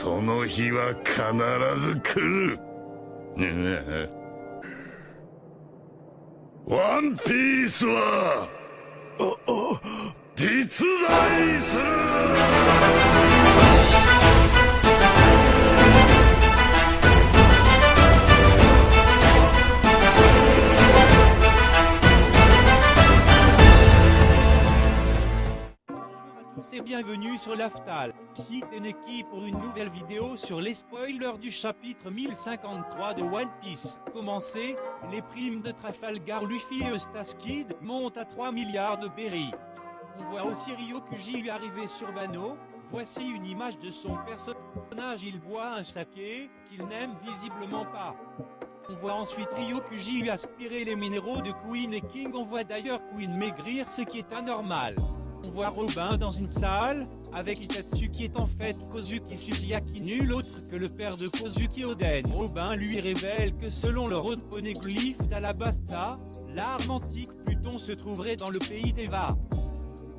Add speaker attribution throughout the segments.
Speaker 1: その日は必ず来る。ワンピースは実在する。
Speaker 2: Et bienvenue sur l'Aftal, site Neki pour une nouvelle vidéo sur les spoilers du chapitre 1053 de One Piece. Commencez, les primes de Trafalgar Luffy et Eustace Kid montent à 3 milliards de berry. On voit aussi Ryokuji lui arriver sur Wano. Voici une image de son personnage, il boit un saké, qu'il n'aime visiblement pas. On voit ensuite Ryokuji lui aspirer les minéraux de Queen et King, on voit d'ailleurs Queen maigrir, ce qui est anormal. On voit Robin dans une salle, avec Itatsu qui est en fait Kozuki Sukiyaki, nul autre que le père de Kozuki Oden. Robin lui révèle que selon le poneglyphe d'Alabasta, l'arme antique Pluton se trouverait dans le pays d'Eva.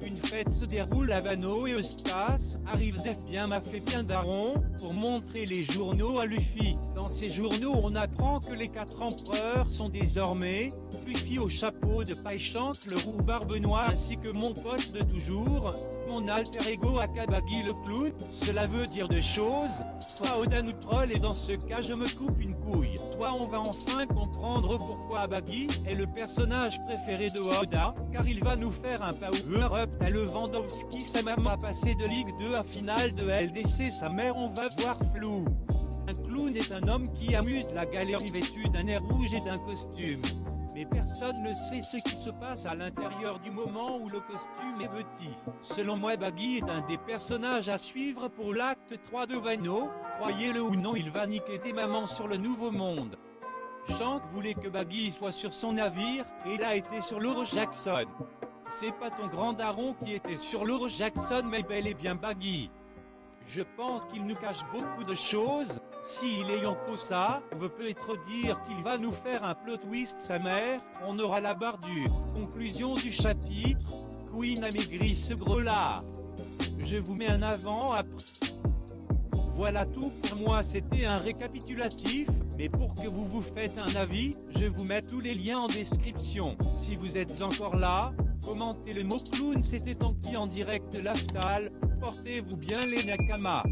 Speaker 2: Une fête se déroule à Wano et Eustace arrive Zef bien m'a fait bien daron pour montrer les journaux à Luffy. Dans ces journaux on apprend que les 4 empereurs sont désormais Luffy au chapeau de paille chante, le roux barbe noire ainsi que mon pote de toujours, mon alter ego Akabagi le clown. Cela veut dire deux choses, soit Oda nous troll et dans ce cas je me coupe une couille, soit on va enfin comprendre pourquoi Abagi est le personnage préféré de Oda, car il va nous faire un power-up à Lewandowski, sa maman a passé de Ligue 2 à finale de LDC, sa mère on va voir flou. Un clown est un homme qui amuse la galerie vêtu d'un air rouge et d'un costume. Mais personne ne sait ce qui se passe à l'intérieur du moment où le costume est vêtu. Selon moi Baggy est un des personnages à suivre pour l'acte 3 de Wano, croyez-le ou non il va niquer des mamans sur le nouveau monde. Shanks voulait que Baggy soit sur son navire, et il a été sur l'Euro Jackson. C'est pas ton grand daron qui était sur l'Euro Jackson mais bel et bien Baggy. Je pense qu'il nous cache beaucoup de choses, s'il est Yonko-sa, veut peut-être dire qu'il va nous faire un plot twist sa mère, on aura la barre dure. Conclusion du chapitre, Queen a maigri ce gros-là. Je vous mets un avant après. Voilà tout pour moi, c'était un récapitulatif, mais pour que vous vous faites un avis, je vous mets tous les liens en description. Si vous êtes encore là, commentez le mot clown, c'était Tanky en direct de l'Aftal, portez-vous bien les Nakama.